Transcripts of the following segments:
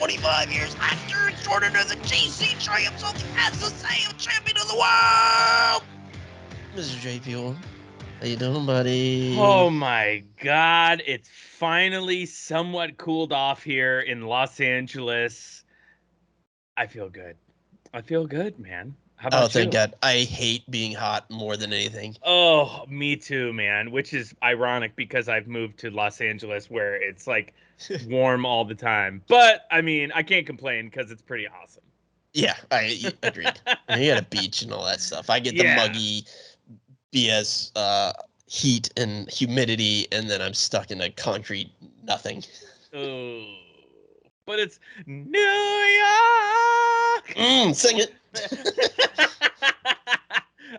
25 years after Jordan is a GC triumphs as the same champion of the world. Mr. J. Fuel, how you doing, buddy? Oh my God, it's finally somewhat cooled off here in Los Angeles. I feel good. I feel good, man. How about thank you? God. I hate being hot more than anything. Oh, me too, man. Which is ironic because I've moved to Los Angeles where it's like warm all the time. But I mean, I can't complain because it's pretty awesome. Yeah, I agreed. You got a beach and all that stuff. I get the Yeah. muggy BS heat and humidity, and then I'm stuck in a concrete nothing. Oh, but it's New York. Sing it.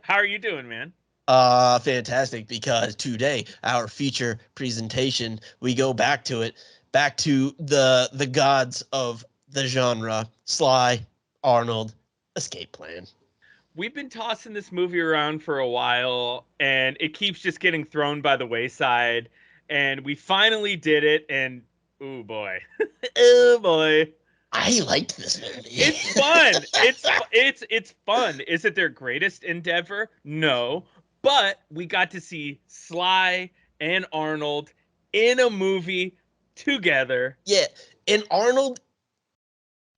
How are you doing, man? Fantastic, because today our feature presentation, we go back to the gods of the genre, Sly, Arnold, Escape Plan. We've been tossing this movie around for a while, and it keeps just getting thrown by the wayside. And we finally did it, and oh boy, oh boy, I liked this movie. it's fun. It's fun. Is it their greatest endeavor? No, but we got to see Sly and Arnold in a movie together. Yeah, and Arnold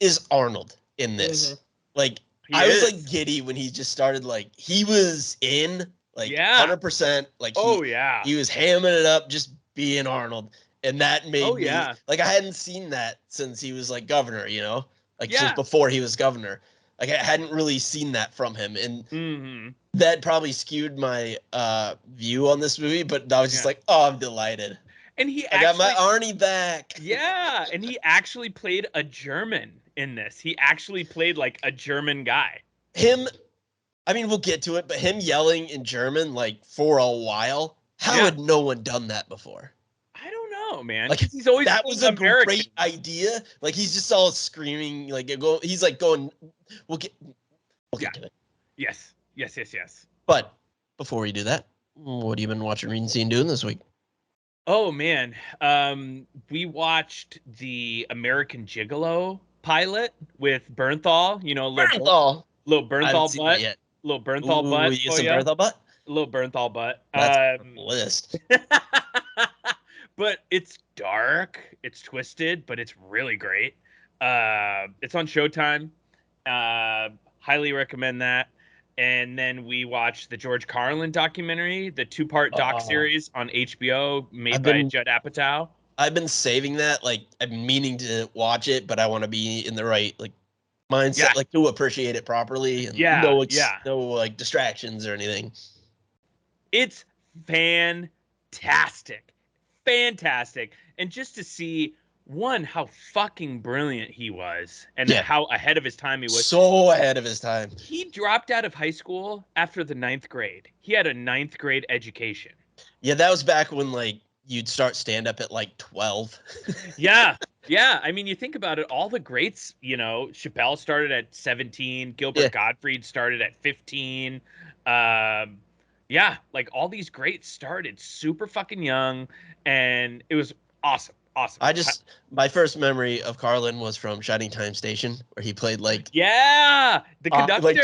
is Arnold in this. Like, I was like giddy when he just started. Like, he was in, like, 100%. Like, he was hamming it up, just being Arnold, and that made me like, I hadn't seen that since he was like governor, like since before he was governor. Like, I hadn't really seen that from him, and that probably skewed my view on this movie. But I was just like, oh, I'm delighted. And I got my Arnie back. Yeah, and he actually played a German in this. He actually played like a German guy. I mean, we'll get to it, but him yelling in German like for a while, how had no one done that before? I don't know, man. Like, he's always that was a great idea. Like, he's just all screaming, like he's like going. We'll get to it. Yes. But before we do that, what have you been watching, reading, seeing, doing this week? Oh man, we watched the American Gigolo pilot with Bernthal. You know, little Bernthal butt. Yet. Little Bernthal butt. You some Bernthal butt? Little Bernthal butt. That's on the list. But it's dark, it's twisted, but it's really great. It's on Showtime. Highly recommend that. And then we watched the George Carlin documentary, the 2-part doc series on HBO made by Judd Apatow. I've been saving that. Like, I'm meaning to watch it, but I want to be in the right like mindset, like to appreciate it properly. And no like distractions or anything. It's fantastic. And just to see how fucking brilliant he was, and how ahead of his time he was. So ahead of his time. He dropped out of high school after the 9th grade. He had a 9th grade education. Yeah, that was back when like you'd start stand up at like 12. Yeah. I mean, you think about it, all the greats, Chappelle started at 17, Gilbert Gottfried started at 15. Like all these greats started super fucking young, and it was awesome. My first memory of Carlin was from Shining Time Station, where he played like the conductor. Like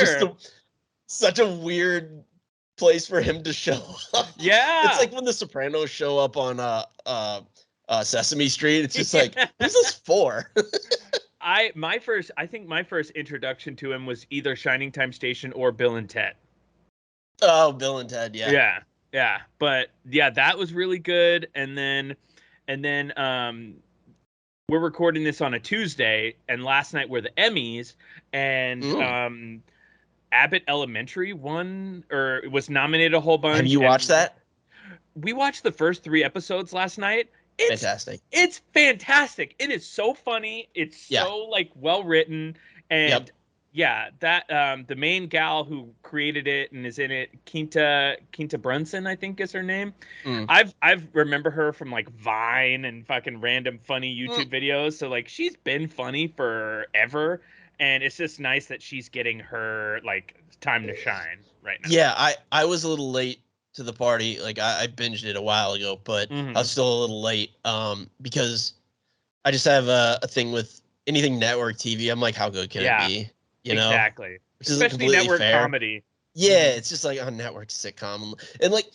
such a weird place for him to show up. Yeah, it's like when the Sopranos show up on Sesame Street. It's just like, who's this for? I think my first introduction to him was either Shining Time Station or Bill and Ted. Oh, Bill and Ted, yeah. But that was really good. And then we're recording this on a Tuesday, and last night were the Emmys, and Abbott Elementary won or was nominated a whole bunch. Have you watched that? We watched the first 3 episodes last night. It's fantastic. It's fantastic. It is so funny. It's so like well written, and that the main gal who created it and is in it, Quinta Brunson, I think is her name. I've remember her from like Vine and fucking random funny YouTube videos. So like she's been funny forever, and it's just nice that she's getting her like time to shine right now. Yeah, I was a little late to the party. Like I binged it a while ago, but I was still a little late because I just have a thing with anything network TV, I'm like, how good can it be? You know, exactly. Which especially network fair. Comedy. Yeah, it's just like on network sitcom, and like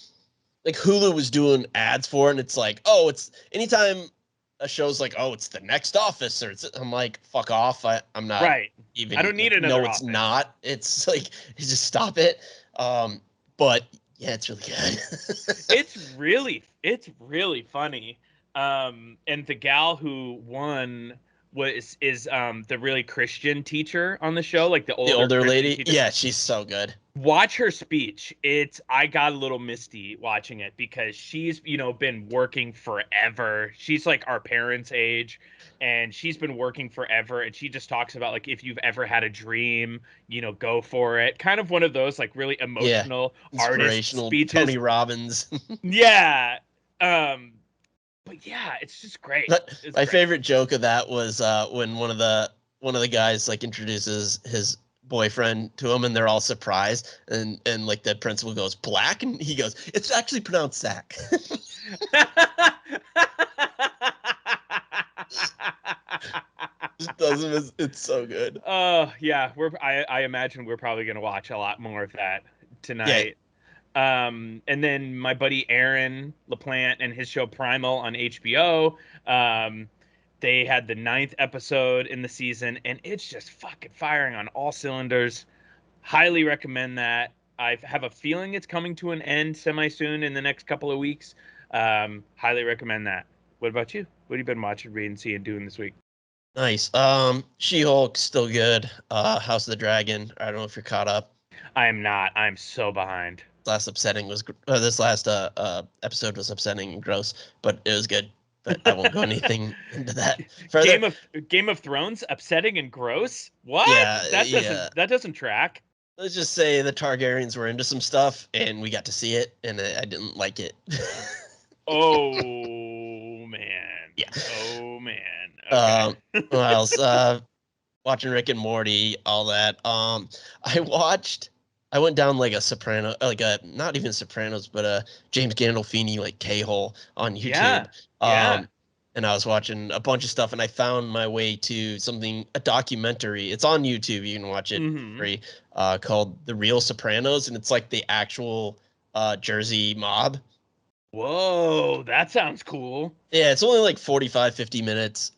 Hulu was doing ads for it, and it's like, oh, it's anytime a show's like, oh, it's the next Office, or I'm like, fuck off. I'm not even. I don't need another. No, it's not. It's like, just stop it. But yeah, it's really good. It's really funny. And the gal who won is the really Christian teacher on the show, like the older lady. teacher. Yeah, she's so good. Watch her speech. I got a little misty watching it because she's been working forever. She's like our parents' age, and she's been working forever. And she just talks about like, if you've ever had a dream, go for it. Kind of one of those like really emotional, inspirational artist speeches. Tony Robbins. Yeah. But yeah, it's just great. My favorite joke of that was when one of the guys like introduces his boyfriend to him, and they're all surprised, and like the principal goes, black, and he goes, it's actually pronounced Zach. It's so good. Yeah, I imagine we're probably gonna watch a lot more of that tonight. Yeah. And then my buddy Aaron LaPlante and his show Primal on HBO. They had the 9th episode in the season, and it's just fucking firing on all cylinders. Highly recommend that. I have a feeling it's coming to an end semi-soon in the next couple of weeks. Highly recommend that. What about you? What have you been watching, reading, seeing, doing this week? Nice. She-Hulk, still good. House of the Dragon. I don't know if you're caught up. I am not. I'm so behind. This last episode was upsetting and gross, but it was good. But I won't go anything into that. Further. Game of Thrones, upsetting and gross. What? Yeah, that doesn't track. Let's just say the Targaryens were into some stuff, and we got to see it, and I didn't like it. Oh man. Yeah. Oh man. Okay. What else? Watching Rick and Morty, all that. I went down like a Soprano, like a not even Sopranos, but a James Gandolfini like K-hole on YouTube. Yeah. And I was watching a bunch of stuff, and I found my way to a documentary. It's on YouTube. You can watch it free. Called The Real Sopranos, and it's like the actual Jersey mob. Whoa, that sounds cool. Yeah, it's only like 45, 50 minutes.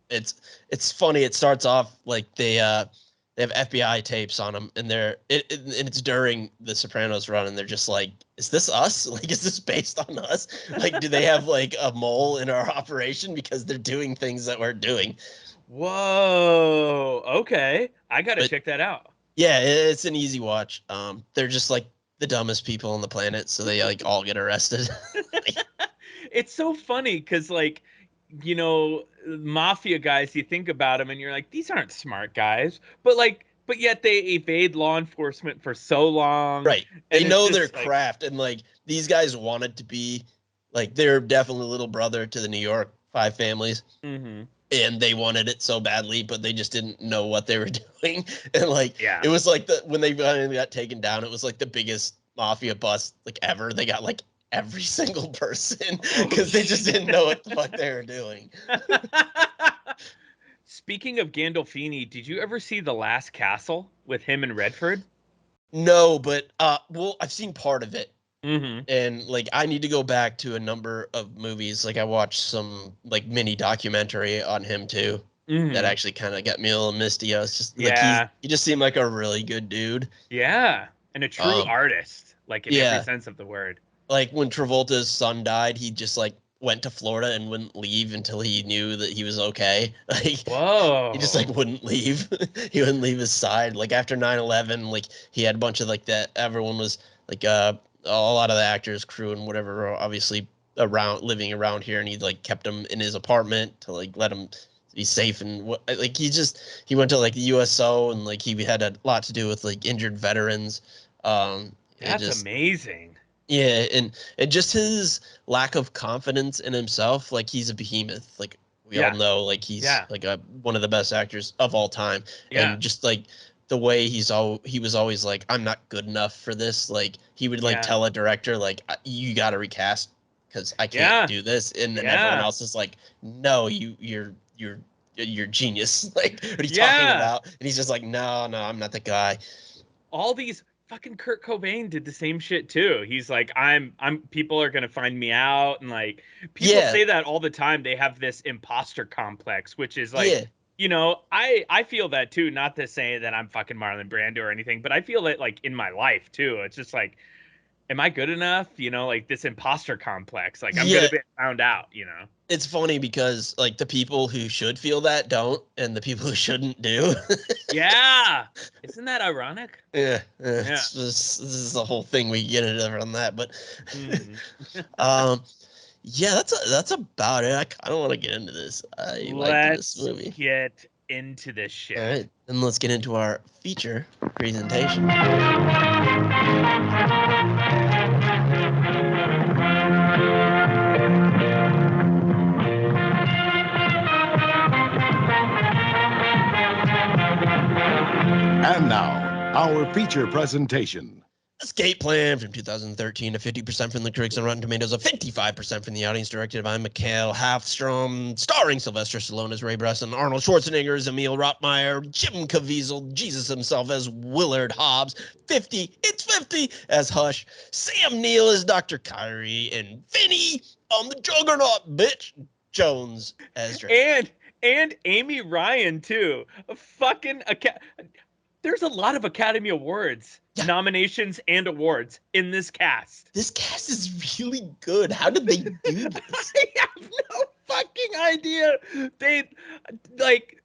It's funny. It starts off like they have FBI tapes on them, and and it's during the Sopranos run, and they're just like, is this us? Like, is this based on us? Like, do they have like a mole in our operation because they're doing things that we're doing? Whoa. Okay. I got to check that out. Yeah, it's an easy watch. They're just like the dumbest people on the planet, so they like all get arrested. It's so funny because like, mafia guys, you think about them and you're like, these aren't smart guys, but yet they evade law enforcement for so long. Right. They know their craft, and like these guys wanted to be like, they're definitely little brother to the New York 5 families. Mm-hmm. And they wanted it so badly, but they just didn't know what they were doing. And like, it was like when they finally got taken down, it was like the biggest mafia bust like ever. They got like every single person because they just didn't know what the fuck they were doing. Speaking of Gandolfini, did you ever see The Last Castle with him and Redford? No, but I've seen part of it. Mm-hmm. And like, I need to go back to a number of movies. Like, I watched some like mini documentary on him too. Mm-hmm. That actually kind of got me a little misty. I was just like, he just seemed like a really good dude. Yeah, and a true artist, like in every sense of the word. Like when Travolta's son died, he just like went to Florida and wouldn't leave until he knew that he was okay. Like, whoa, he just like wouldn't leave. He wouldn't leave his side. Like after 9/11, like he had a bunch of like that. Everyone was like a lot of the actors, crew, and whatever were obviously living around here, and he like kept him in his apartment to like let him be safe. And like he went to like the USO, and like he had a lot to do with like injured veterans. That's amazing. Yeah, and just his lack of confidence in himself, like he's a behemoth. Like we all know, like he's like one of the best actors of all time. Yeah. And just like the way he was always like, I'm not good enough for this. Like he would like tell a director like, you got to recast because I can't do this, and then everyone else is like, no, you're you're genius. Like, what are you talking about? And he's just like, no, I'm not the guy. All these fucking Kurt Cobain did the same shit too. He's like, I'm people are gonna find me out, and like people say that all the time. They have this imposter complex, which is like, I feel that too. Not to say that I'm fucking Marlon Brando or anything, but I feel it like in my life too. It's just like, am I good enough? Like this imposter complex. Like I'm gonna be found out. It's funny because like the people who should feel that don't, and the people who shouldn't do. Yeah, isn't that ironic? Yeah. This is the whole thing we get into on that, but yeah, that's about it. I kind of want to get into this. I like this movie. Get into this shit. All right, then let's get into our feature presentation. And now, our feature presentation. Escape Plan from 2013 to 50% from the critics and Rotten Tomatoes, a 55% from the audience, directed by Mikhail Hafstrom, starring Sylvester Stallone as Ray Bresson, Arnold Schwarzenegger as Emil Rottmeyer, Jim Caviezel, Jesus himself as Willard Hobbs, 50 as Hush, Sam Neill as Dr. Kyrie, and Vinny on the Juggernaut, bitch, Jones as Drake. And Amy Ryan too. There's a lot of Academy Awards nominations and awards in this cast. This cast is really good. How did they do this? I have no fucking idea. They like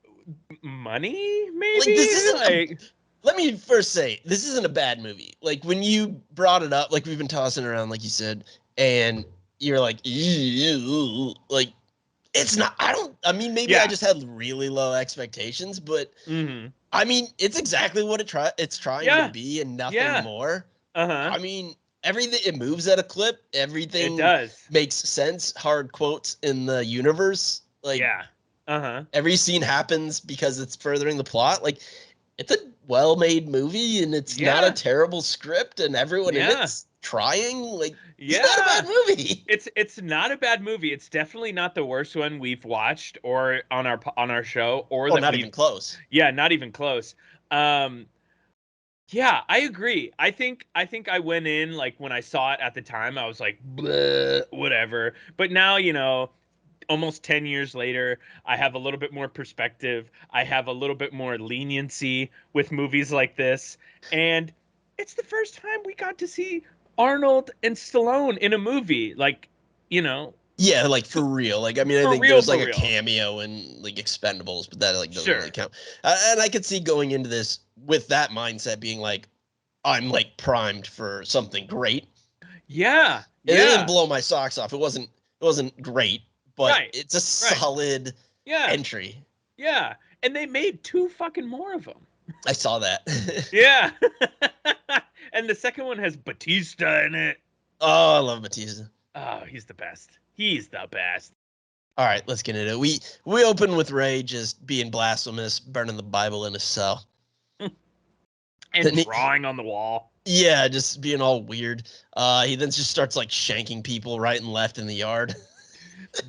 money, maybe. Like, this isn't let me first say, this isn't a bad movie. Like, when you brought it up, like we've been tossing around, like you said, and you're like, ew, like, it's not. I mean, maybe I just had really low expectations, but I mean, it's exactly what it's trying to be, and nothing more. I mean, everything, it moves at a clip. Everything makes sense. Hard quotes in the universe. Like, every scene happens because it's furthering the plot. Like, it's a well-made movie, and it's not a terrible script, and everyone in it's trying. Like, it's not a bad movie. It's not a bad movie. It's definitely not the worst one we've watched or on our show, or not even close. Yeah, not even close. Yeah, I agree. I think I went in, like, when I saw it at the time, I was like, bleh, whatever. But now, almost 10 years later, I have a little bit more perspective. I have a little bit more leniency with movies like this. And it's the first time we got to see Arnold and Stallone in a movie. Like, Yeah, like, for real. Like, I mean, I think there's like a cameo in like Expendables, but that like doesn't really count. And I could see going into this with that mindset, being like, I'm like primed for something great. Yeah. It didn't blow my socks off. It wasn't great, but it's a solid entry. Yeah. And they made 2 fucking more of them. I saw that. Yeah. And the second one has Batista in it. Oh, I love Batista. Oh, he's the best. He's the best. All right, let's get into it. We open with Ray just being blasphemous, burning the Bible in his cell. And drawing on the wall. Yeah, just being all weird. He then just starts like shanking people right and left in the yard.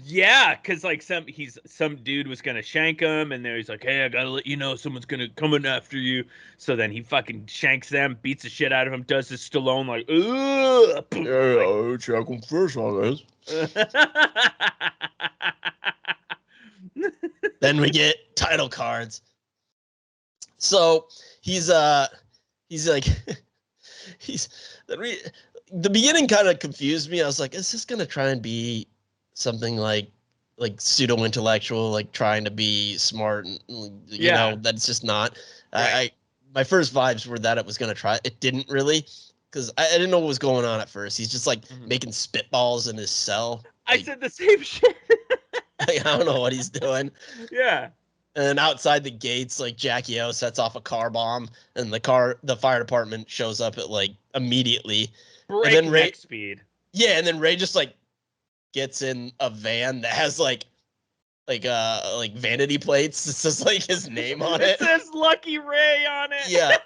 Yeah, because like some dude was gonna shank him, and then he's like, "Hey, I gotta let you know someone's gonna come in after you." So then he fucking shanks them, beats the shit out of him, does his Stallone like, ugh. Yeah, I'll check him first on this. Then we get title cards. So he's like the beginning kind of confused me. I was like, is this gonna try and be something like pseudo intellectual, like trying to be smart, and you know, that's just not. My first vibes were that it was gonna try. It didn't really, because I didn't know what was going on at first. He's just like making spitballs in his cell. Like, I said the same shit. I don't know what he's doing. Yeah. And then outside the gates, like, Jackie O sets off a car bomb, and the fire department shows up at like immediately. Breakneck speed. Yeah, and then Ray just like gets in a van that has like vanity plates. It says like his name on it. It says Lucky Ray on it. Yeah.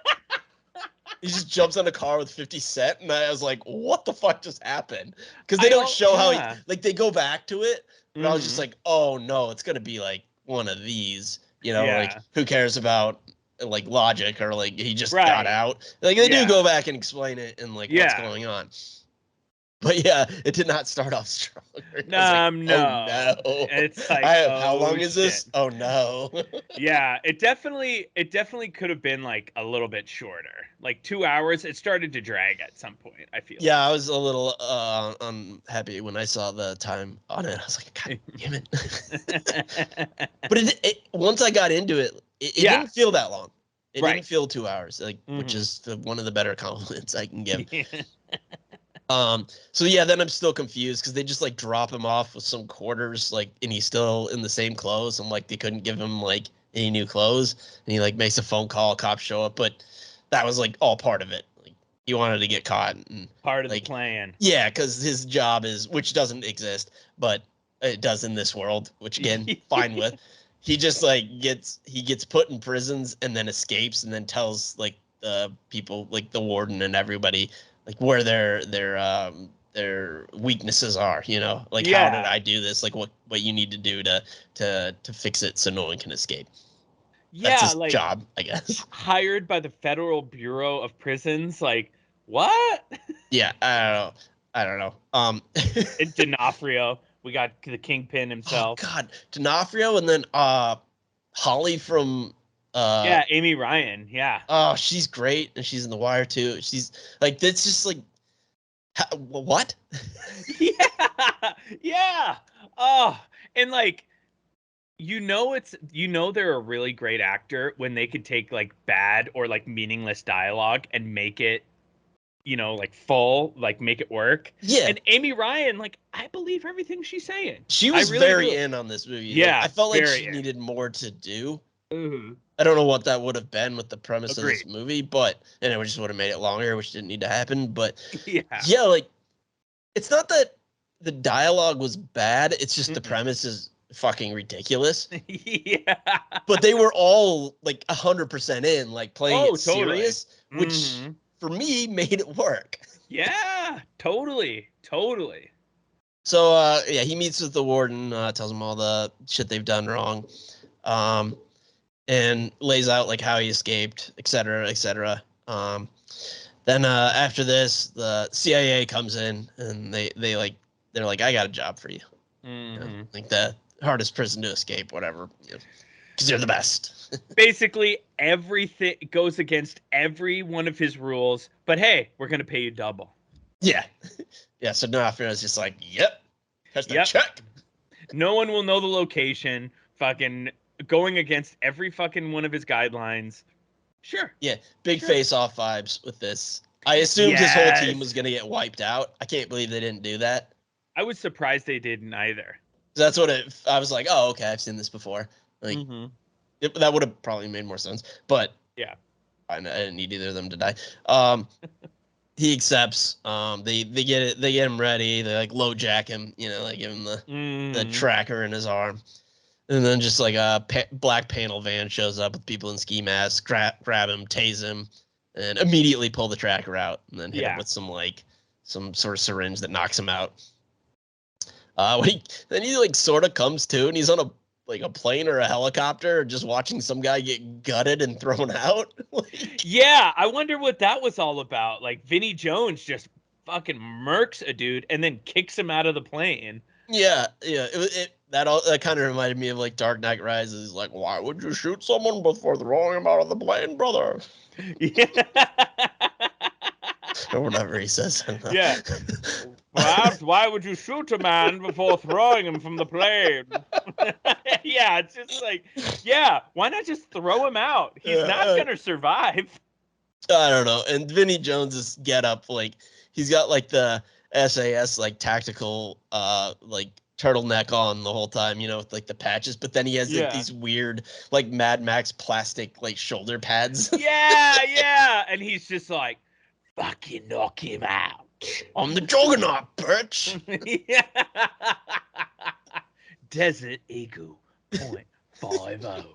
He just jumps on a car with 50 Cent, and I was like, what the fuck just happened? Because they don't show how he, like, they go back to it, but I was just like, oh no, it's gonna be like one of these. Like who cares about like logic or like he just got out. Like they do go back and explain it and like what's going on. But yeah, it did not start off strong. No. No. It's like, how long is this? Oh no. Yeah, it definitely could have been like a little bit shorter. Like 2 hours. It started to drag at some point, I feel. Yeah, I was a little unhappy when I saw the time on it. I was like, God damn it. But it once I got into it, it didn't feel that long. It didn't feel 2 hours, like which is one of the better compliments I can give. So yeah, then I'm still confused because they just like drop him off with some quarters, like, and he's still in the same clothes. And like they couldn't give him like any new clothes, and he like makes a phone call, cops show up, but that was like all part of it. Like he wanted to get caught and part of the plan. Yeah, because his job is, which doesn't exist, but it does in this world, which again, fine with. He just like gets put in prisons and then escapes and then tells like the people, like the warden and everybody, like where their weaknesses are, like how did I do this, like what you need to do to fix it so no one can escape. That's his like job, I guess. Hired by the Federal Bureau of Prisons, like what? Yeah, I don't know. And D'Onofrio, we got the Kingpin himself. Oh God, D'Onofrio, and then Holly from Amy Ryan. Yeah. Oh, she's great, and she's in The Wire too. She's like, that's just like, what? Yeah. Oh, and like, they're a really great actor when they could take like bad or like meaningless dialogue and make it, like full, like make it work. Yeah. And Amy Ryan, like, I believe everything she's saying. She was really very in on this movie. Yeah. Like, I felt like she needed more to do. Mm-hmm. I don't know what that would have been with the premise of this movie, and it just would have made it longer, which didn't need to happen. But yeah, like, it's not that the dialogue was bad. It's just the premise is fucking ridiculous. Yeah. But they were all like 100% in, like playing it serious, which for me made it work. Yeah, totally. So he meets with the warden, tells him all the shit they've done wrong, and lays out like how he escaped, et cetera, et cetera. Then after this, the CIA comes in and they're like, I got a job for you. Like the hardest prison to escape, whatever, because you're the best. Basically, everything goes against every one of his rules, but hey, we're gonna pay you double. Yeah. So D'Onofrio's just like, yep. Check. No one will know the location. Fucking going against every fucking one of his guidelines. Sure. Yeah, big face-off vibes with this. I assumed his whole team was gonna get wiped out. I can't believe they didn't do that. I was surprised they didn't either. That's what I was like, oh, okay, I've seen this before. Like, that would have probably made more sense. But yeah, I didn't need either of them to die. He accepts. They get him ready. They like low jack him. They give him the tracker in his arm, and then just like a black panel van shows up with people in ski masks, grab him, tase him, and immediately pull the tracker out, and then hit him with some sort of syringe that knocks him out. Then he like sort of comes to, and he's on a plane or a helicopter, just watching some guy get gutted and thrown out. Yeah, I wonder what that was all about. Like Vinnie Jones just fucking murks a dude and then kicks him out of the plane. Yeah. That kind of reminded me of like Dark Knight Rises. Like, why would you shoot someone before throwing him out of the plane, brother? Yeah. Or whatever he says. Yeah. Perhaps why would you shoot a man before throwing him from the plane? Yeah, it's just like, why not just throw him out? He's not going to survive. I don't know. And Vinnie Jones's getup, like, he's got like the SAS like tactical like turtleneck on the whole time, with like the patches, but then he has like these weird like Mad Max plastic like shoulder pads. Yeah. And he's just like, fucking knock him out. I'm the juggernaut, bitch. Yeah. Desert Eagle 0.50.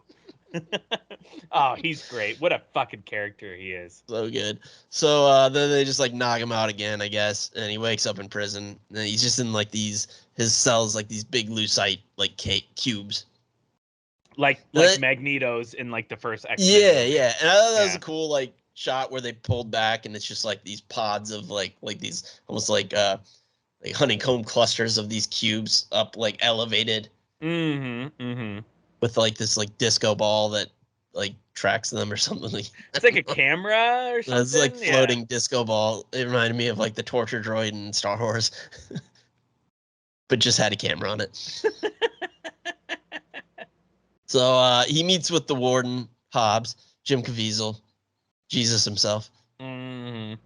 Oh, he's great. What a fucking character he is. So good. So then they just like knock him out again, I guess, and he wakes up in prison. And he's just in like his cells, like these big lucite like cubes. like Magneto's in like the first X-Men movie. Yeah, and I thought that was a cool like shot where they pulled back and it's just like these pods of like these almost like honeycomb clusters of these cubes up like elevated with like this like disco ball that like tracks them or something. It's like a camera or something. It's like floating disco ball. It reminded me of like the torture droid in Star Wars, but just had a camera on it. So he meets with the warden, Hobbs, Jim Caviezel, Jesus himself. He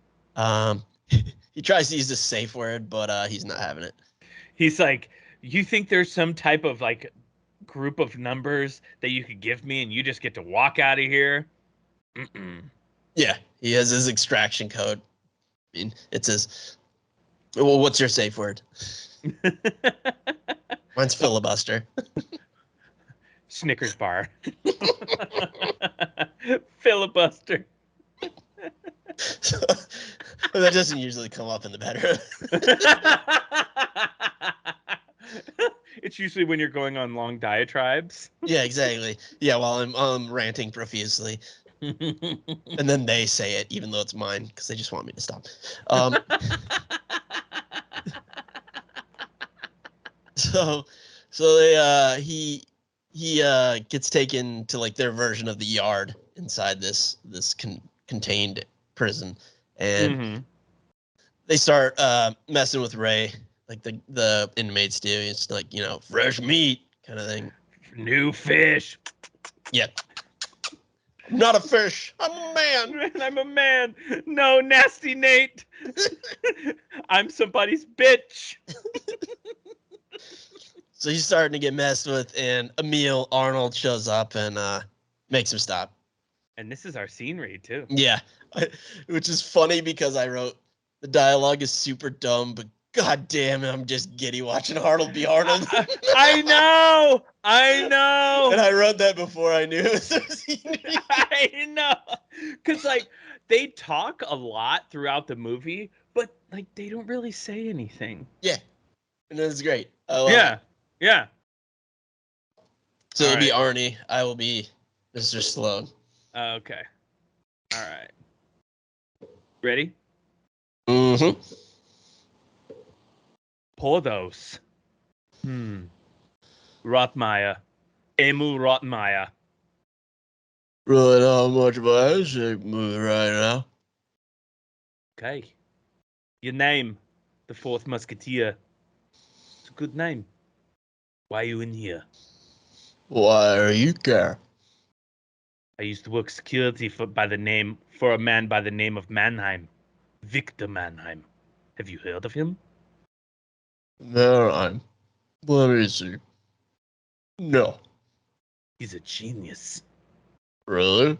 tries to use this safe word, but he's not having it. He's like, you think there's some type of like group of numbers that you could give me and you just get to walk out of here? Yeah, he has his extraction code. I mean, it says, well, what's your safe word? Mine's filibuster. Snickers bar. Filibuster. So, that doesn't usually come up in the bedroom. It's usually when you're going on long diatribes. Yeah, exactly. Yeah, while I'm ranting profusely. And then they say it, even though it's mine, because they just want me to stop. So he gets taken to like their version of the yard inside this contained prison, and they start messing with Ray, like the inmates do. It's like, you know, fresh meat kind of thing. New fish. Yeah. I'm not a fish. I'm a man. I'm a man. No, nasty Nate. I'm somebody's bitch. So he's starting to get messed with, and Emil Arnold shows up and makes him stop. And this is our scene read, too. Yeah, which is funny because I wrote the dialogue is super dumb, but god damn it, I'm just giddy watching Arnold be Arnold. I know. And I wrote that before I knew it was a scene read. I know. Because, like, they talk a lot throughout the movie, but, like, they don't really say anything. Yeah. And it's great. I love it. Yeah. So it'll be Arnie. I will be Mr. Sloan. Okay. All right. Ready? Mm-hmm. Porthos. Rotmeyer. Emil Rotmeyer. Really not much of a handshake movie right now. Okay. Your name, the Fourth Musketeer. It's a good name. Why are you in here? Why are you care? I used to work security for a man by the name of Mannheim. Victor Mannheim. Have you heard of him? Mannheim. Let me see. No. He's a genius. Really?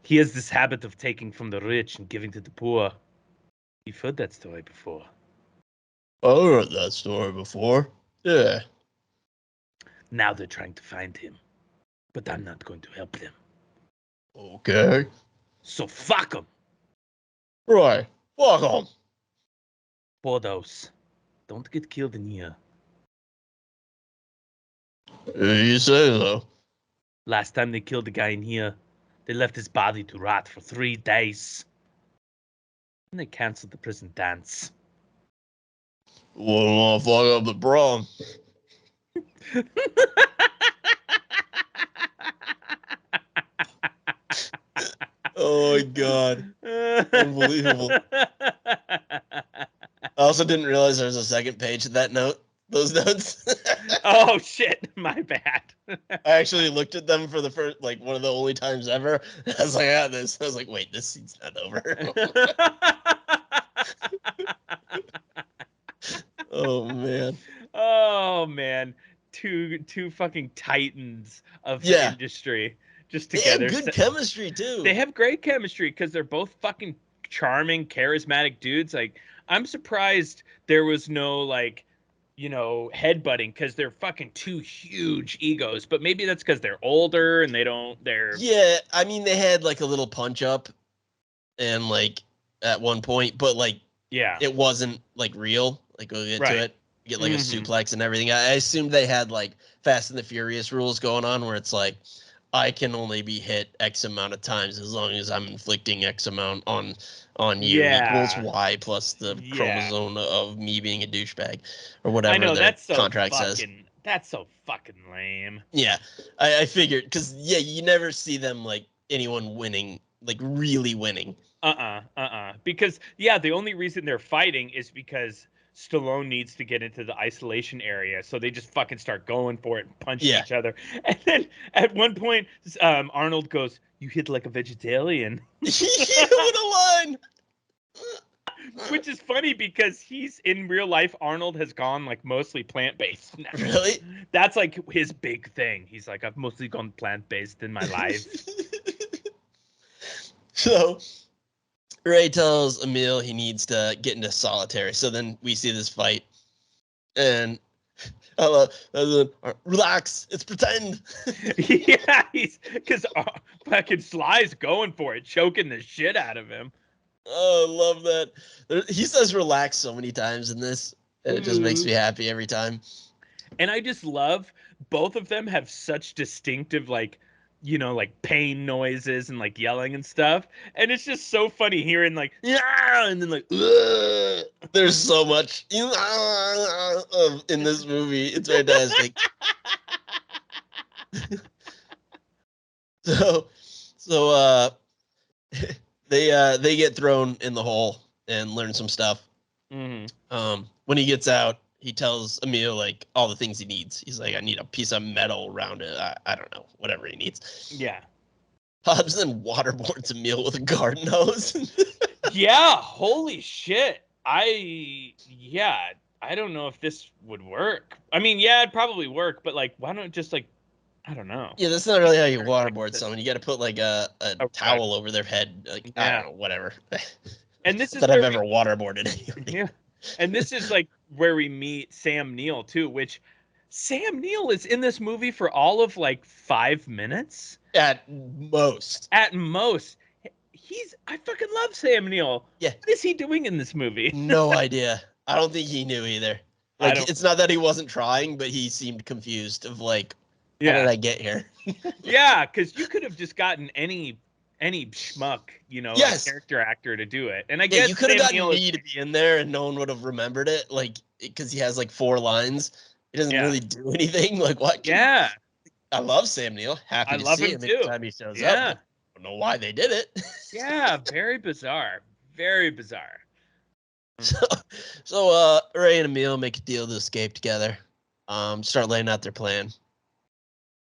He has this habit of taking from the rich and giving to the poor. You've heard that story before. I've heard that story before. Yeah. Now they're trying to find him. But I'm not going to help them. Okay. So fuck him. Right. Fuck him. Porthos, don't get killed in here. You say so. Last time they killed the guy in here, they left his body to rot for 3 days. And they canceled the prison dance. Wouldn't want to fuck up the prom. Oh my god. Unbelievable. I also didn't realize there was a second page of that note. Those notes. Oh shit, my bad. I actually looked at them for the first, like, one of the only times ever. I was like, I was like, wait, this scene's not over. Oh man. Two fucking titans of the industry just together. They have good chemistry too. They have great chemistry because they're both fucking charming, charismatic dudes. Like, I'm surprised there was no, like, you know, headbutting because they're fucking two huge egos. But maybe that's because they're older and they're. Yeah, I mean, they had like a little punch up and like at one point, but like, it wasn't like real. Like, we'll get to it. get like a suplex and everything. I assumed they had like Fast and the Furious rules going on where it's like I can only be hit X amount of times as long as I'm inflicting X amount on you equals Y plus the chromosome of me being a douchebag or whatever. I know, that's so contract says. That's so fucking lame. Yeah, I figured because you never see them like anyone winning, like really winning. Because the only reason they're fighting is because Stallone needs to get into the isolation area, so they just fucking start going for it and punching each other. And then at one point, Arnold goes, "You hit like a vegetarian." What a line! Which is funny because he's in real life. Arnold has gone like mostly plant-based now. Really? That's like his big thing. He's like, I've mostly gone plant-based in my life. So Ray tells Emil he needs to get into solitary. So then we see this fight, and relax, it's pretend. He's because fucking Sly's going for it, choking the shit out of him. Oh, I love that. He says relax so many times in this, and it just makes me happy every time. And I just love both of them have such distinctive like pain noises and like yelling and stuff. And it's just so funny hearing like, yeah, and then like, ugh. There's so much in this movie. It's fantastic. So they get thrown in the hole and learn some stuff. When he gets out, he tells Emil like all the things he needs. He's like, I need a piece of metal around it. I don't know, whatever he needs. Yeah. Hobbs then waterboards Emil with a garden hose. Yeah, holy shit. I don't know if this would work. I mean, yeah, it'd probably work, but like, why don't just like, I don't know. Yeah, that's not really how you waterboard someone. You got to put like a towel over their head. Like, I don't know, whatever. And this is that I've ever waterboarded anybody. Yeah. And this is like where we meet Sam Neill too, which Sam Neill is in this movie for all of like 5 minutes. At most. I fucking love Sam Neill. Yeah. What is he doing in this movie? No idea. I don't think he knew either. Like, it's not that he wasn't trying, but he seemed confused of like, how did I get here? Yeah, because you could have just gotten any schmuck, like character actor to do it. And I guess you could have gotten me to be in there and no one would have remembered it, like, because he has like 4 lines. He doesn't really do anything. Like, what? I love Sam Neill. Happy to see him anytime he shows up. I don't know why they did it. Yeah, very bizarre. Very bizarre. So Ray and Emil make a deal to escape together. Start laying out their plan.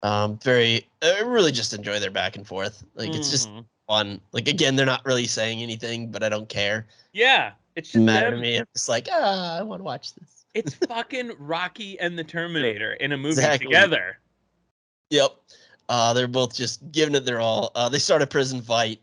I really just enjoy their back and forth. Like, it's just fun. Like, again, they're not really saying anything, but I don't care. Yeah, it's just matter to me. I'm just like, I want to watch this. It's fucking Rocky and the Terminator in a movie together. Yep. They're both just giving it their all. They start a prison fight,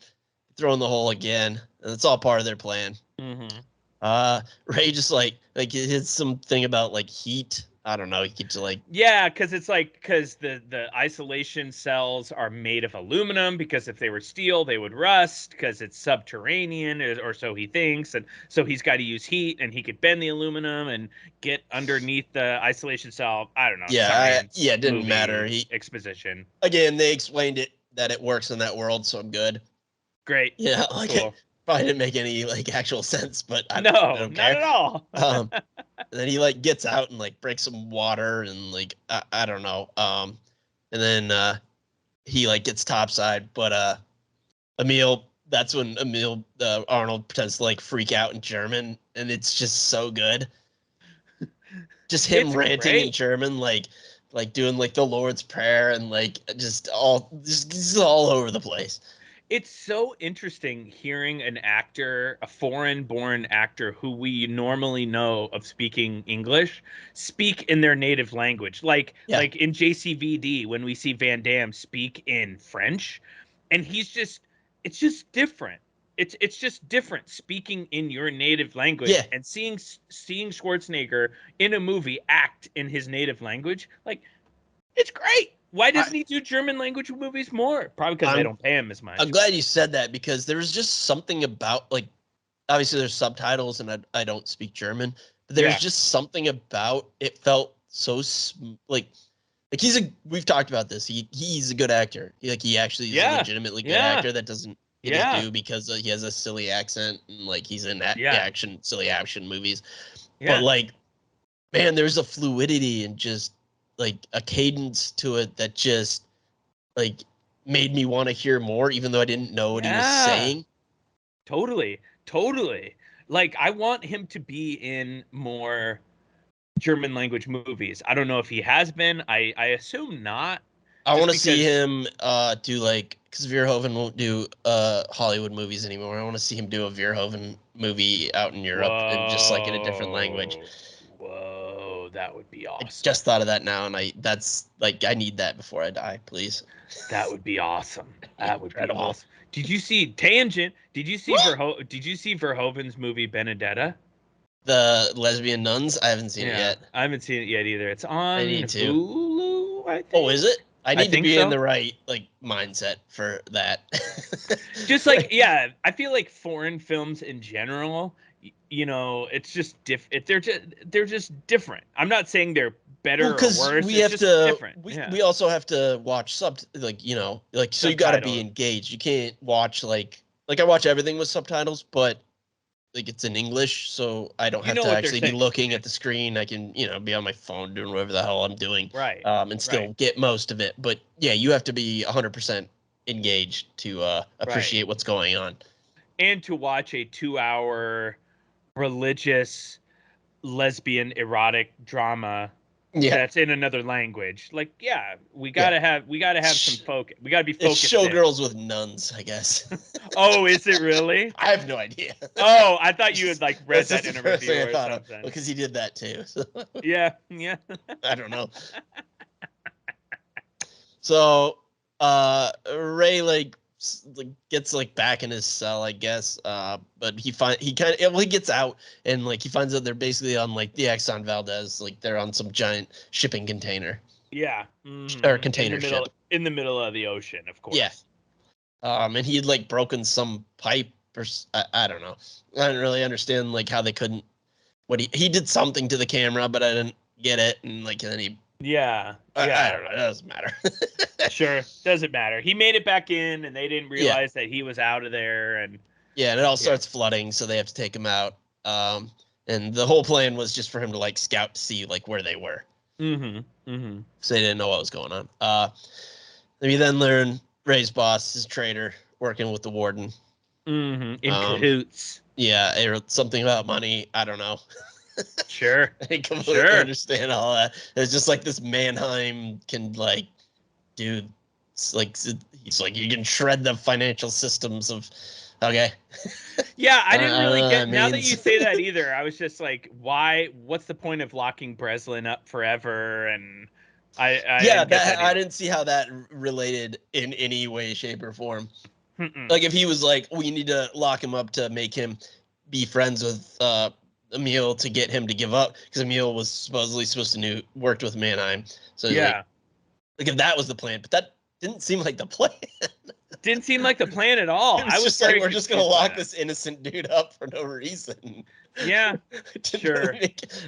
throw in the hole again, and it's all part of their plan. Ray just like it's something about like heat. I don't know. He keeps like because it's like because the isolation cells are made of aluminum, because if they were steel they would rust because it's subterranean, or so he thinks, and so he's got to use heat, and he could bend the aluminum and get underneath the isolation cell. I don't know. It didn't matter. Exposition again. They explained it that it works in that world, so I'm good. Great. Yeah, like cool. Probably didn't make any like actual sense, but I don't care. Not at all. And then he like gets out and like breaks some water and like I don't know. And then he like gets topside, but Emil. That's when Arnold pretends to like freak out in German, and it's just so good. Just him ranting in German, like doing like the Lord's Prayer, and like just all over the place. It's so interesting hearing an actor, a foreign-born actor who we normally know of speaking English, speak in their native language. Like in JCVD, when we see Van Damme speak in French, and it's just different. It's just different speaking in your native language and seeing Schwarzenegger in a movie act in his native language. Like, it's great. Why doesn't he do German language movies more? Probably because they don't pay him as much. I'm glad you said that, because there was just something about, like, obviously there's subtitles and I don't speak German, But there's just something about it felt so like we've talked about this. He's a good actor. He actually is a legitimately good actor that doesn't get his due because he has a silly accent and like he's in silly action movies. But like, man, there's a fluidity and just like a cadence to it that just like made me want to hear more, even though I didn't know what he was saying. Totally. Like, I want him to be in more German language movies. I don't know if he has been. I assume not. I want to see him do like, because Verhoeven won't do Hollywood movies anymore. I want to see him do a Verhoeven movie out in Europe and just like in a different language. Whoa, that would be awesome. I just thought of that now, and I need that before I die, please. That would be awesome. That would be awesome. Did you see Tangent? Did you see Verhoeven's movie Benedetta? The lesbian nuns? I haven't seen it yet. I haven't seen it yet either. It's on Hulu, I think. Oh, is it? I need to be in the right like mindset for that. Just like I feel like foreign films in general, it's just they're just different. I'm not saying they're better or worse. We have to different. We also have to watch so you got to be engaged. You can't watch like I watch everything with subtitles, but like it's in English, so I don't have to actually be looking at the screen. I can, be on my phone doing whatever the hell I'm doing. Right. And still get most of it. But yeah, you have to be 100% engaged to appreciate what's going on. And to watch a 2-hour religious lesbian erotic drama that's in another language. Like, we gotta have some focus. We gotta be focused. It's showgirls with nuns, I guess. Oh, is it really? I have no idea. Oh, I thought you had like read that in a review or something. Because he did that too. So. Yeah. I don't know. So, Ray gets back in his cell, I guess. But he gets out and he finds out they're basically on the Exxon Valdez, they're on some giant shipping container. Yeah. Mm-hmm. Or container ship in the middle of the ocean, of course. Yeah. And he had broken some pipe or I don't know. I didn't really understand how they couldn't. He did something to the camera, but I didn't get it, and then he. Yeah. I don't know. It doesn't matter. Sure, doesn't matter. He made it back in, and they didn't realize that he was out of there, and. Yeah, and it all starts flooding, so they have to take him out. And the whole plan was just for him to scout to see where they were. Mm-hmm. Mm-hmm. So they didn't know what was going on. We then learn Ray's boss is a traitor working with the warden. Mm-hmm. In cahoots. Yeah, or something about money. I don't know. Sure. I completely understand all that. It's just this Mannheim can do. He's you can shred the financial systems of. Okay. Yeah, I didn't really get. Now that you say that either, I was just why? What's the point of locking Breslin up forever? And I didn't see how that related in any way, shape, or form. Mm-mm. If he was we need to lock him up to make him be friends with Emil to get him to give up, because Emil was supposedly supposed to worked with Mannheim. So if that was the plan, but that didn't seem like the plan. Didn't seem like the plan at all. I was just we're just gonna lock this innocent dude up for no reason. Yeah, sure.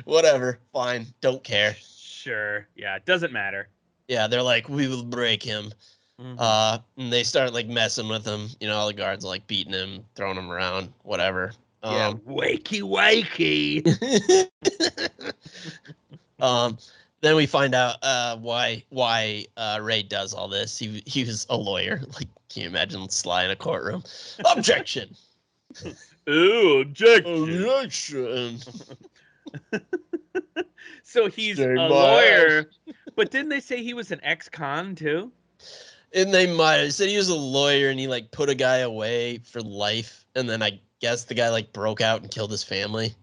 Whatever, fine, don't care. Sure, yeah, it doesn't matter. Yeah, they're we will break him. Mm-hmm. And they start messing with him. All the guards are beating him, throwing him around, whatever. Wakey. Then we find out why Ray does all this. He was a lawyer. Can you imagine Sly in a courtroom? Objection. Ooh, objection. So he's a lawyer, but didn't they say he was an ex-con too? And they might have said he was a lawyer and he put a guy away for life, and then I guess the guy broke out and killed his family.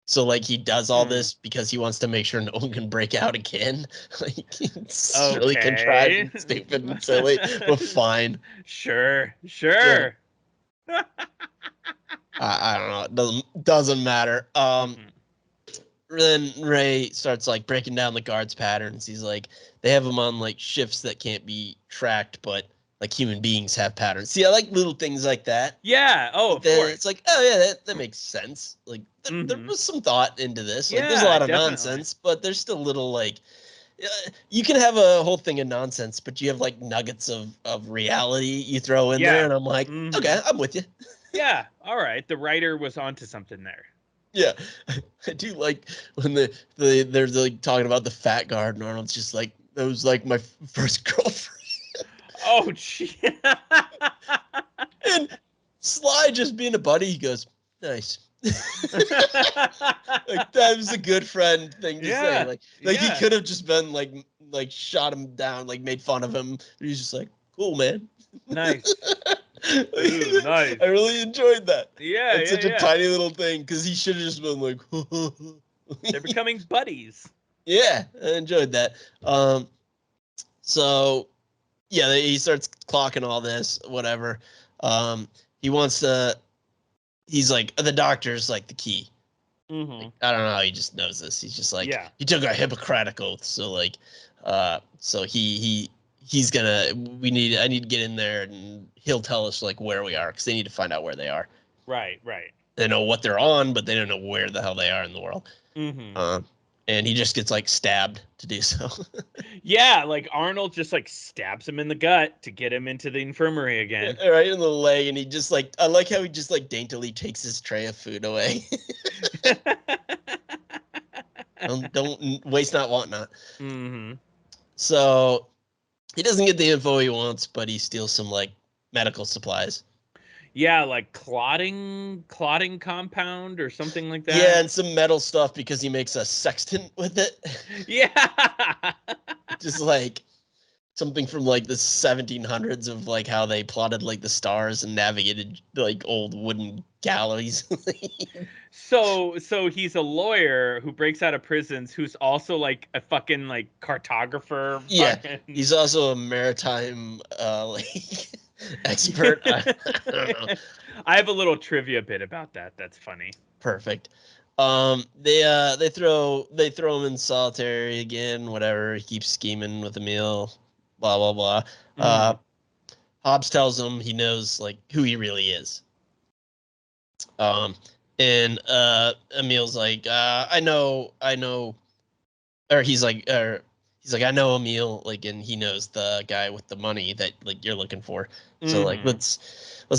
So he does all this because he wants to make sure no one can break out again. It's really contrived and stupid and silly, but fine. Sure. Yeah. I don't know. It doesn't matter. Then Ray starts breaking down the guards' patterns. He's they have them on shifts that can't be tracked, but like human beings have patterns. See, I like little things like that. Yeah. Oh, of course. It's like, oh yeah, that makes sense. Like there was some thought into this. Like there's a lot of nonsense, but there's still little like you can have a whole thing of nonsense, but you have like nuggets of reality you throw in there, and I'm like, okay, I'm with you. Yeah. All right. The writer was onto something there. Yeah, I do like when they're like talking about the fat guard, and Arnold's just like, that was like my first girlfriend. Oh, gee. And Sly, just being a buddy, he goes, nice. Like that was a good friend thing to say. Like he could have just been like shot him down, like made fun of him. He's just like, cool, man. Nice. Ooh, nice. I really enjoyed that. Yeah, it's such a tiny little thing, because he should have just been like. They're becoming buddies. Yeah, I enjoyed that. So yeah, he starts clocking all this, whatever. He wants to. He's like, the doctor's like the key. Like, I don't know how he just knows this. He's just like, he took a Hippocratic oath, so like, so he's gonna. I need to get in there, and he'll tell us like where we are, because they need to find out where they are. Right. They know what they're on, but they don't know where the hell they are in the world. And he just gets like stabbed to do so. Yeah, like Arnold just like stabs him in the gut to get him into the infirmary again. Right in the leg, and he just like, I like how he just like daintily takes his tray of food away. Don't waste not, want not. So he doesn't get the info he wants, but he steals some like medical supplies. Yeah, like clotting compound or something like that. Yeah, and some metal stuff, because he makes a sextant with it. Yeah. Just like something from like the 1700s of like how they plotted like the stars and navigated like old wooden galleries. So he's a lawyer who breaks out of prisons, who's also like a fucking like cartographer. Yeah, he's also a maritime like expert. I don't know. I have a little trivia bit about that. That's funny. Perfect. They throw him in solitary again. Whatever. He keeps scheming with Emil. Blah blah blah. Hobbs tells him he knows like who he really is. And Emil's like, I know, or he's like, I know Emil, like, and he knows the guy with the money that like you're looking for. So like, let's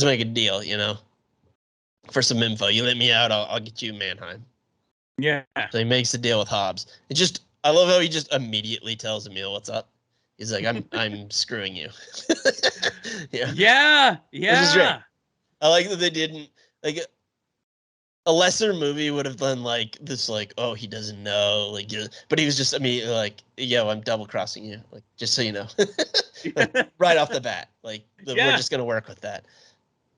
make a deal, for some info. You let me out, I'll get you Mannheim. Yeah. So he makes a deal with Hobbs. I love how he just immediately tells Emil what's up. He's like, I'm screwing you. Yeah. Which is great. I like that they didn't like. A lesser movie would have been like this, like, oh, he doesn't know, like, but he was just immediately like, yo, I'm double crossing you, like, just so you know, like, right off the bat, like, we're just gonna work with that.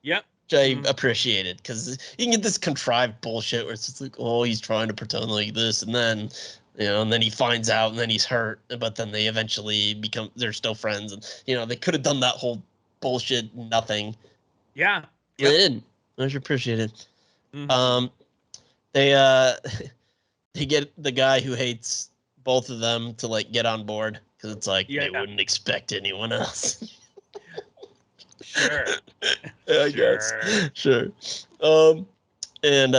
Yep. Which I appreciated, because you can get this contrived bullshit where it's just like, oh, he's trying to pretend like this, and then, and then he finds out, and then he's hurt, but then they eventually they're still friends, and they could have done that whole bullshit nothing. Yeah. They didn't. Much appreciated. They get the guy who hates both of them to like get on board, because it's like they wouldn't expect anyone else. Sure. I guess. Sure. And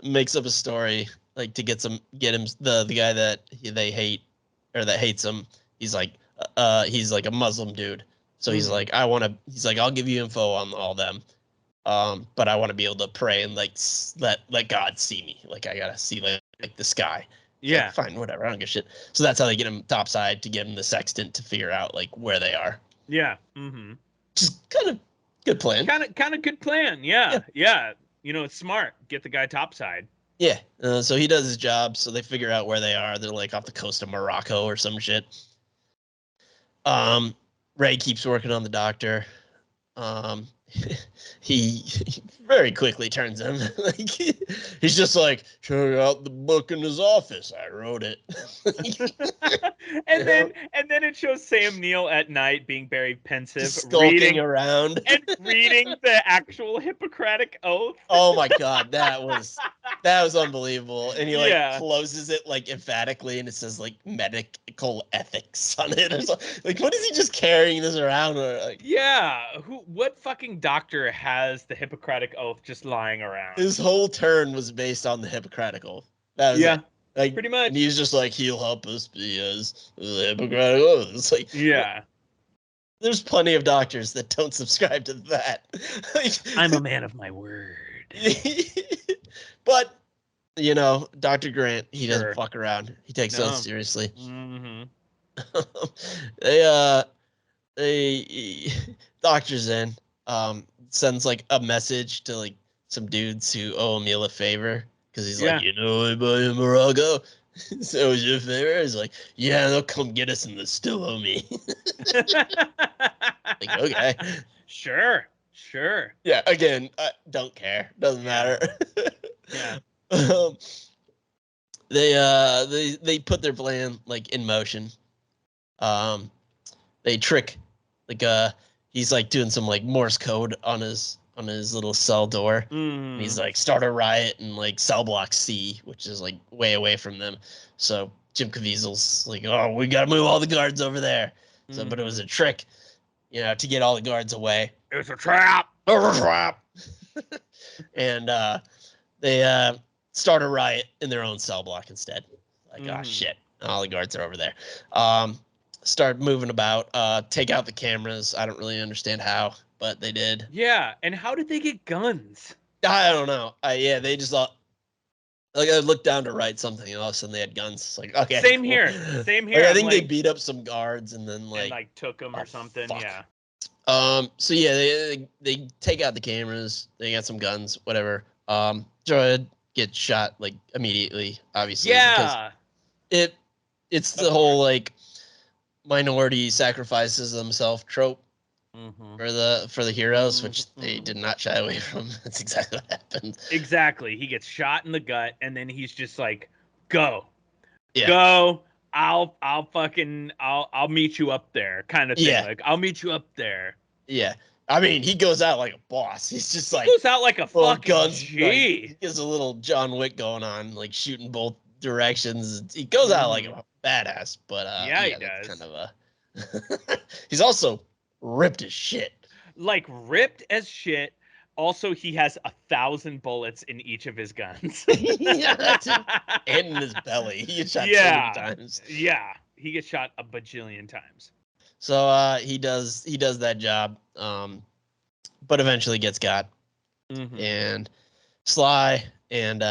makes up a story like to get him the guy that they hate, or that hates him. He's like a Muslim dude. So he's like, he's like, I'll give you info on all them. But I want to be able to pray and like let God see me. Like I gotta see like the sky. Yeah. Like, fine, whatever. I don't give a shit. So that's how they get him topside, to get him the sextant to figure out like where they are. Yeah. Just kind of good plan. Kind of good plan. Yeah. It's smart. Get the guy topside. Yeah. So he does his job. So they figure out where they are. They're like off the coast of Morocco or some shit. Ray keeps working on the doctor. He very quickly turns him. Like he's just like, check out the book in his office. I wrote it. and then it shows Sam Neill at night being very pensive, just skulking around and reading the actual Hippocratic Oath. Oh my god, that was unbelievable. And he like closes it like emphatically, and it says like medical ethics on it or something. Like, what is he just carrying this around? Or like, what fucking doctor has the Hippocratic Oath just lying around? His whole turn was based on the Hippocratic Oath. That was it. Like, pretty much. And he's just like, he'll help us because the Hippocratic Oath. It's like, there's plenty of doctors that don't subscribe to that. Like, I'm a man of my word. But, you know, Dr. Grant, he doesn't fuck around. He takes that seriously. Mm-hmm. They doctor's in, sends like a message to like some dudes who owe Emil a favor. Because he's like, you know anybody in Morocco? So is your favor? He's like, yeah, they'll come get us and they still owe me. Like, okay. Sure. Yeah, again, I don't care. Doesn't matter. They put their plan like in motion. They trick like he's like doing some like Morse code on his little cell door. And he's like, start a riot in like cell block C, which is like way away from them. So Jim Caviezel's like, oh, we gotta move all the guards over there. So but it was a trick, you know, to get all the guards away. It was a trap. And they start a riot in their own cell block instead. Like, oh shit, all the guards are over there. Start moving about, take out the cameras. I don't really understand how, but they did. Yeah, and how did they get guns? I don't know. They just thought, like, I looked down to write something, and all of a sudden they had guns. It's like, okay. Same here. Like, I think they beat up some guards and then like took them or something. Fuck. Yeah. So yeah, they take out the cameras. They got some guns, whatever. Droid gets shot like immediately, obviously. Yeah. Because it's the whole like minority sacrifices themselves trope for the heroes, which they did not shy away from. That's exactly what happened. Exactly. He gets shot in the gut, and then he's just like, "Go, yeah. Go! I'll meet you up there," kind of thing. Yeah. Like, I'll meet you up there. Yeah. I mean, he goes out like a boss. He's just like, he goes out like a fucking guns. G. Like, he gets a little John Wick going on, like shooting both directions. He goes out like a badass, but he does. Kind of a. He's also ripped as shit. Like ripped as shit. Also, he has 1,000 bullets in each of his guns. And in his belly. He gets shot so many times. Yeah, he gets shot a bajillion times. So he does that job, but eventually gets got. And Sly and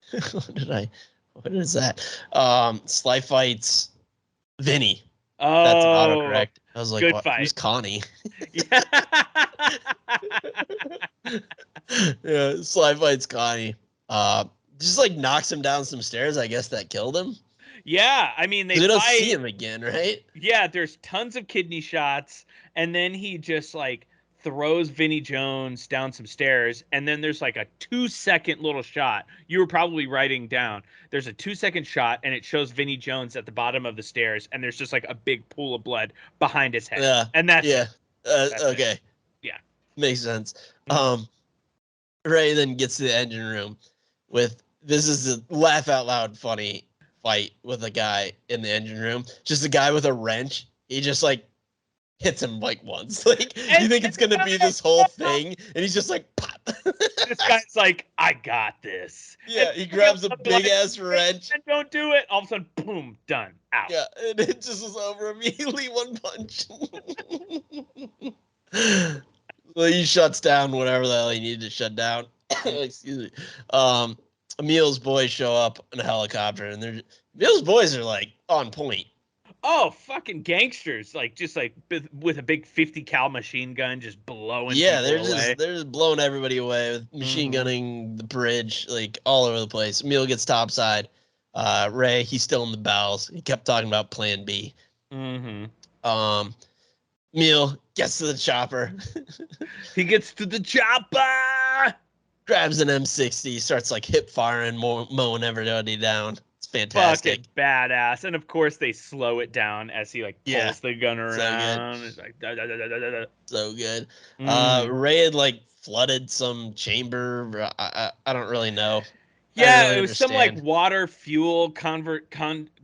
what is that? Sly fights Vinny. Oh, that's an autocorrect. I was like, good fight. Who's Connie? Yeah, Sly fights Connie. Just like knocks him down some stairs. I guess that killed him. Yeah, I mean, they don't see him again, right? Yeah, there's tons of kidney shots, and then he just like throws Vinnie Jones down some stairs, and then there's like a 2-second little shot. You were probably writing down. There's a 2-second shot, and it shows Vinnie Jones at the bottom of the stairs, and there's just like a big pool of blood behind his head. Yeah, and that's okay. It. Yeah, makes sense. Ray then gets to the engine room with this is a laugh out loud funny fight with a guy in the engine room. Just a guy with a wrench. He just like hits him like once. Like you think it's gonna be this whole thing, and he's just like pop. This guy's like, I got this. Yeah, he grabs a big ass wrench. And don't do it. All of a sudden, boom, done. Out. Yeah, and it just was over immediately. One punch. Well, he shuts down whatever the hell he needed to shut down. Excuse me. Emil's boys show up in a helicopter, and Emil's boys are like on point. Oh, fucking gangsters! Like just like with a big 50 cal machine gun, just blowing. Yeah, they're just blowing everybody away with machine gunning the bridge, like all over the place. Emil gets topside. Ray, he's still in the bowels. He kept talking about Plan B. Emil gets to the chopper. He gets to the chopper. grabs an M60, starts like hip firing, mowing everybody down. It's fantastic. Fucking badass. And of course they slow it down as he like pulls the gun around. It's like so good. Ray had like flooded some chamber. I don't really know. Yeah, really it was some like water fuel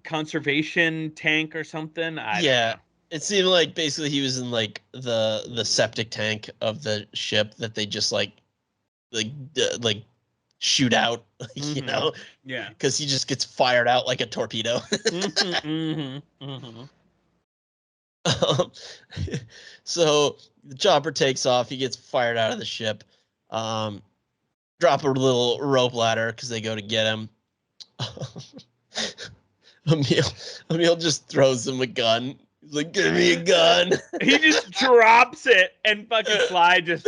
conservation tank or something. I don't know. It seemed like basically he was in like the septic tank of the ship that they just like shoot out, you know? Yeah. Because he just gets fired out like a torpedo. So the chopper takes off. He gets fired out of the ship. Drop a little rope ladder because they go to get him. Emil just throws him a gun. He's like, "Give me a gun." He just drops it, and fucking Sly just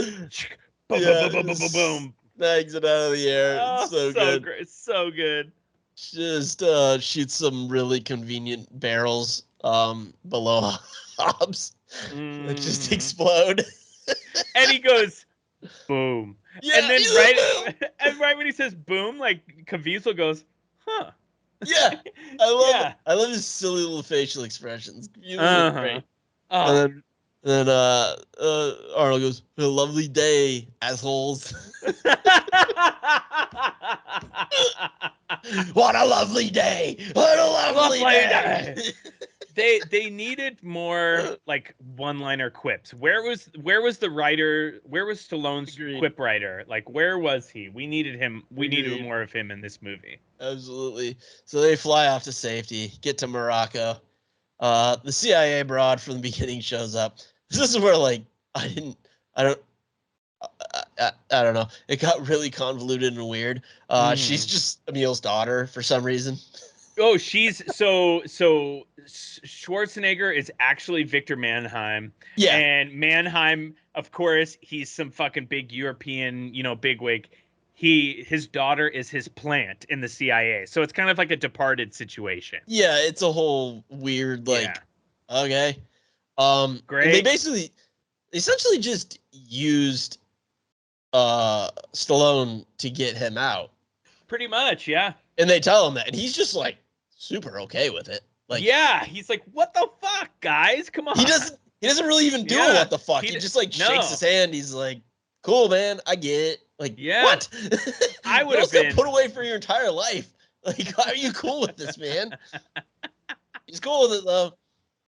boom. Snags it out of the air. It's so good. Great. So good. Just shoots some really convenient barrels below Hobbs that just explode. And he goes, boom. Yeah, and then right when he says boom, like Caviezel goes, huh. Yeah. I love his silly little facial expressions. Great. And then Arnold goes, "A lovely day, assholes." What a lovely day! What a lovely day! They needed more like one-liner quips. Where was the writer? Where was Stallone's quip writer? Like, where was he? We needed him. We needed more of him in this movie. Absolutely. So they fly off to safety, get to Morocco. The CIA broad from the beginning shows up. This is where like I don't know. It got really convoluted and weird. She's just Emil's daughter for some reason. Oh, she's so Schwarzenegger is actually Victor Mannheim. Yeah. And Mannheim, of course, he's some fucking big European, bigwig. His daughter is his plant in the CIA. So it's kind of like a Departed situation. Yeah, it's a whole weird okay. Great. They essentially just used Stallone to get him out. Pretty much, yeah. And they tell him that, and he's just like super okay with it. Like, yeah, he's like, "What the fuck, guys? Come on." He doesn't really even do what the fuck. He just like shakes his hand. He's like, "Cool, man, I get it." Like, what? I would have been put away for your entire life. Like, why are you cool with this, man? He's cool with it though.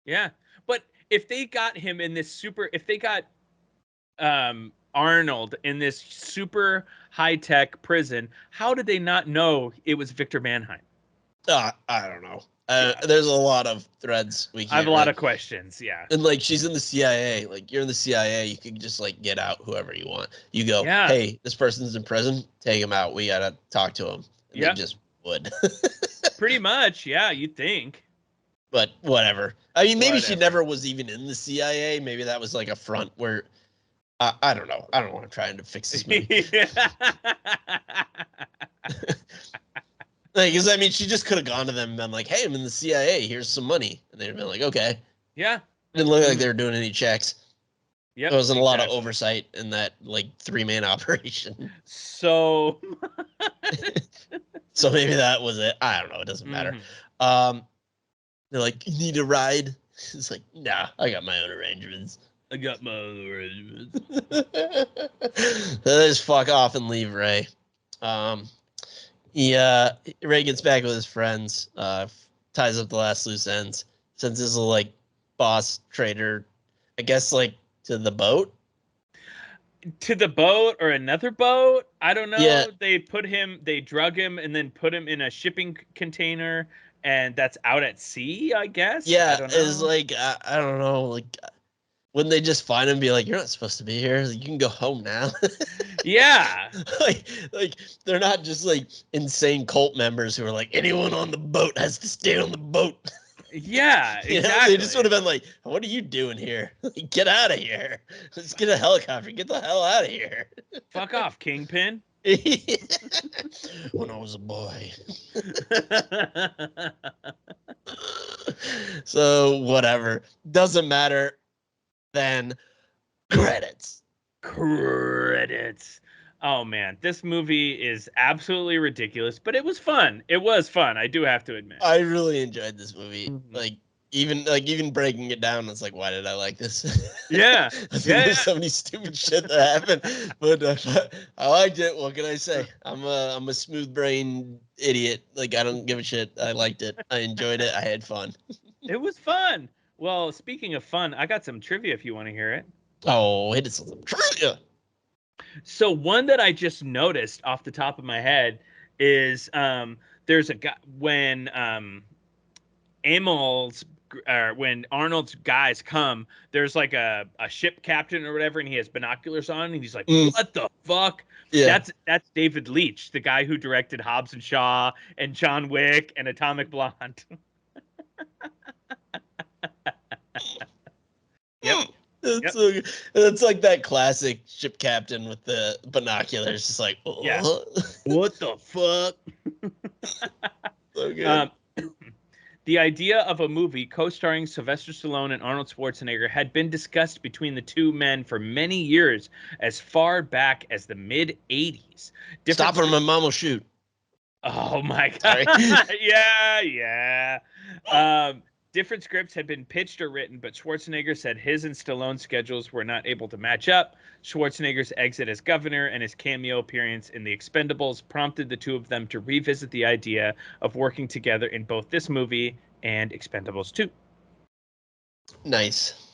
Yeah, but if they got him in this if they got Arnold in this super high-tech prison, how did they not know it was Victor Mannheim? I don't know. There's a lot of threads we can. I have a lot of questions. Yeah. And like, she's in the CIA. Like, you're in the CIA. You can just like get out whoever you want. You go, hey, this person's in prison. Take him out. We gotta talk to him. And they just would. Pretty much. Yeah. You'd think. But whatever. I mean, maybe she never was even in the CIA. Maybe that was like a front where. I don't know. I don't want to try and fix this movie. Like, because I mean, she just could have gone to them and been like, "Hey, I'm in the CIA. Here's some money," and they'd have been like, "Okay." Yeah. Didn't look like they were doing any checks. Yeah. There wasn't a lot of oversight in that like 3-man operation. So. So maybe that was it. I don't know. It doesn't matter. They're like, "You need a ride?" It's like, "Nah, I got my own arrangements." I got my own arrangements. They just fuck off and leave Ray. Ray gets back with his friends, ties up the last loose ends, sends his little like boss trader, I guess, like to the boat. To the boat or another boat? I don't know. Yeah. They drug him and then put him in a shipping container, and that's out at sea, I guess. Yeah, it's like I don't know, like. Wouldn't they just find him and be like, "You're not supposed to be here. You can go home now." Yeah. like they're not just like insane cult members who are like, anyone on the boat has to stay on the boat. Yeah, exactly. They just would have been like, "What are you doing here? Get out of here. Let's get a helicopter. Get the hell out of here." Fuck off, Kingpin. When I was a boy. So whatever. Doesn't matter. Then credits. Oh man, this movie is absolutely ridiculous, but it was fun. It was fun. I do have to admit. I really enjoyed this movie. Mm-hmm. Even breaking it down, it's like, why did I like this? Yeah. There's so many stupid shit that happened, but I liked it. What can I say? I'm a smooth brain idiot. Like, I don't give a shit. I liked it. I enjoyed it. I had fun. It was fun. Well, speaking of fun, I got some trivia if you want to hear it. Oh, hit it some trivia. So one that I just noticed off the top of my head is there's a guy when when Arnold's guys come, there's like a ship captain or whatever, and he has binoculars on, and he's like, "What the fuck?" Yeah. That's David Leitch, the guy who directed Hobbs and Shaw and John Wick and Atomic Blonde. Yep. It's like that classic ship captain with the binoculars, just like, oh. Yeah. What the fuck? So good. The idea of a movie co-starring Sylvester Stallone and Arnold Schwarzenegger had been discussed between the two men for many years, as far back as the mid-'80s. Stop or my mom will shoot. Oh my god! Yeah. Different scripts had been pitched or written, but Schwarzenegger said his and Stallone's schedules were not able to match up. Schwarzenegger's exit as governor and his cameo appearance in The Expendables prompted the two of them to revisit the idea of working together in both this movie and Expendables 2. Nice.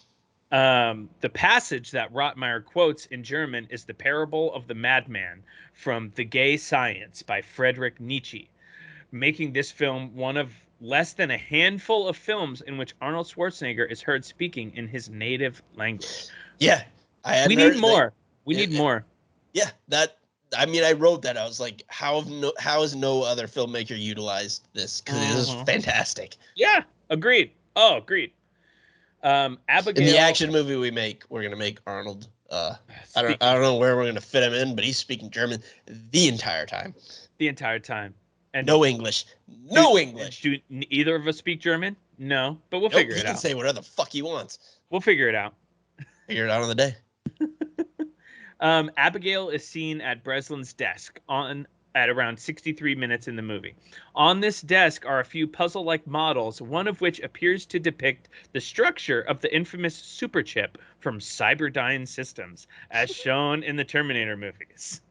The passage that Rottmeier quotes in German is the parable of the madman from The Gay Science by Friedrich Nietzsche, making this film one of less than a handful of films in which Arnold Schwarzenegger is heard speaking in his native language. Yeah. We need more. We need more. Yeah, I wrote that. I was like, how has no other filmmaker utilized this? Because it is fantastic. Yeah, agreed. Oh, agreed. Abigail. In the action movie we make, we're gonna make Arnold. I don't know where we're gonna fit him in, but he's speaking German the entire time. The entire time. And no English. No English. Do either of us speak German? No, but we'll figure it out. He can say whatever the fuck he wants. We'll figure it out. Figure it out on the day. Abigail is seen at Breslin's desk at around 63 minutes in the movie. On this desk are a few puzzle-like models, one of which appears to depict the structure of the infamous superchip from Cyberdyne Systems, as shown in the Terminator movies.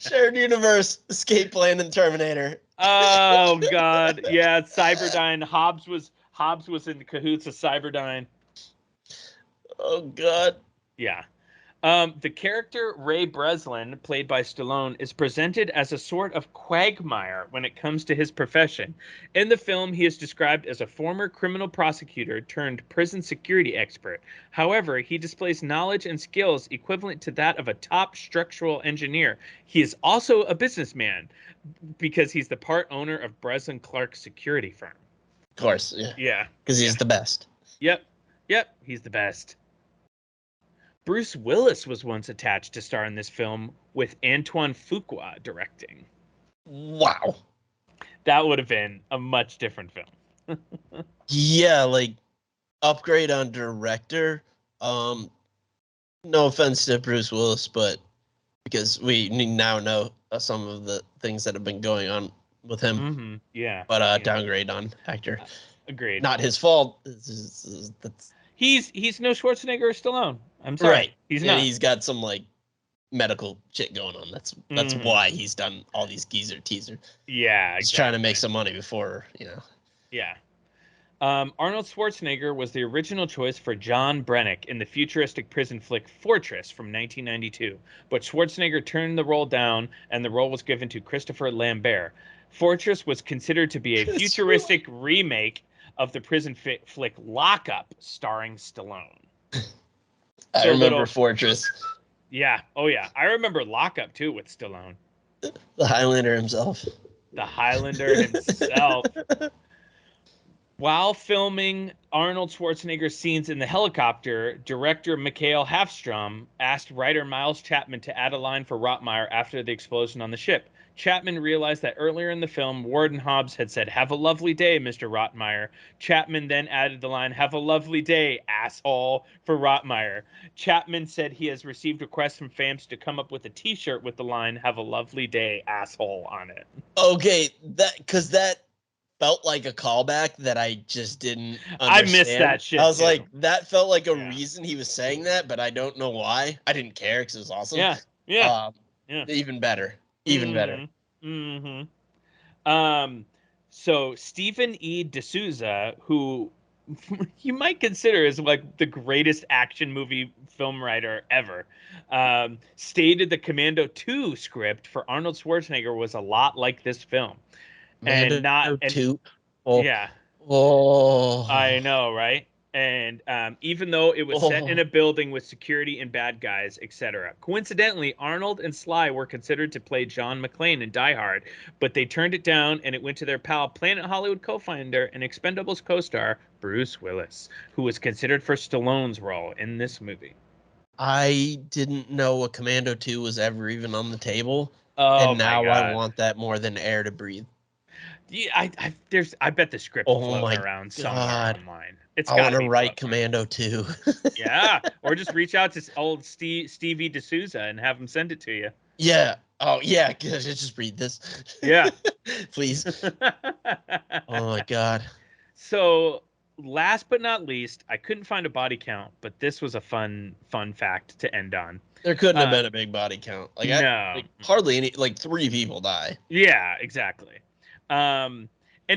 Shared universe, escape plan, and Terminator. Oh God, yeah, Cyberdyne. Hobbs was in the cahoots of Cyberdyne. Oh God. Yeah. The character Ray Breslin, played by Stallone, is presented as a sort of quagmire when it comes to his profession. In the film, he is described as a former criminal prosecutor turned prison security expert. However, he displays knowledge and skills equivalent to that of a top structural engineer. He is also a businessman because he's the part owner of Breslin Clark security firm. Of course, yeah. Yeah. Because he's the best. Yep, he's the best. Bruce Willis was once attached to star in this film, with Antoine Fuqua directing. Wow. That would have been a much different film. Yeah, like, upgrade on director. No offense to Bruce Willis, but because we now know some of the things that have been going on with him. Mm-hmm. Yeah. But downgrade on actor. Agreed. Not his fault. He's no Schwarzenegger or Stallone. I'm sorry. Right. He's not. He's got some like medical shit going on. That's why he's done all these teaser. Yeah. He's trying to make some money before, Yeah. Arnold Schwarzenegger was the original choice for John Brennick in the futuristic prison flick Fortress from 1992, but Schwarzenegger turned the role down and the role was given to Christopher Lambert. Fortress was considered to be a futuristic remake of the prison flick Lockup, starring Stallone. I remember Fortress. Yeah. Oh, yeah. I remember Lockup, too, with Stallone. The Highlander himself. The Highlander himself. While filming Arnold Schwarzenegger's scenes in the helicopter, director Mikhail Hafstrom asked writer Miles Chapman to add a line for Rottmeyer after the explosion on the ship. Chapman realized that earlier in the film, Warden Hobbs had said, "Have a lovely day, Mr. Rottmeyer." Chapman then added the line, "Have a lovely day, asshole," for Rottmeyer. Chapman said he has received requests from fans to come up with a t-shirt with the line, "Have a lovely day, asshole," on it. Okay, that felt like a callback that I just didn't understand. I missed that shit. I was like, that felt like a reason he was saying that, but I don't know why. I didn't care because it was awesome. Yeah. Even better. Better. So Stephen E. D'Souza, who you might consider as like the greatest action movie film writer ever, stated the Commando 2 script for Arnold Schwarzenegger was a lot like this film. Commando 2. Yeah. I know, right? And even though it was set in a building with security and bad guys, etc. Coincidentally, Arnold and Sly were considered to play John McClane in Die Hard, but they turned it down, and it went to their pal Planet Hollywood co-founder and Expendables co-star Bruce Willis, who was considered for Stallone's role in this movie. I didn't know a Commando 2 was ever even on the table, and now I want that more than air to breathe. Yeah, I bet the script floating around somewhere online. I want to write Commando 2. Yeah, or just reach out to old Stevie D'Souza and have him send it to you. Yeah. Oh yeah, just read this. Yeah, please. Oh my god. So last but not least, I couldn't find a body count, but this was a fun fact to end on. There couldn't have been a big body count. No, hardly any. Like 3 people die. Yeah, exactly. And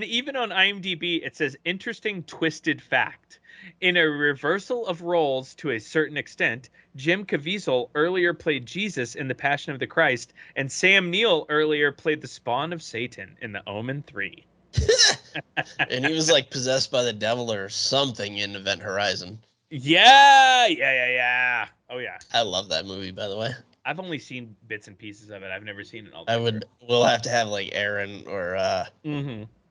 even on IMDb, it says interesting twisted fact. In a reversal of roles to a certain extent, Jim Caviezel earlier played Jesus in The Passion of the Christ, and Sam Neill earlier played the spawn of Satan in The Omen 3. And he was like possessed by the devil or something in Event Horizon. Yeah. Oh yeah. I love that movie, by the way. I've only seen bits and pieces of it. I've never seen it all. We'll have to have like Aaron or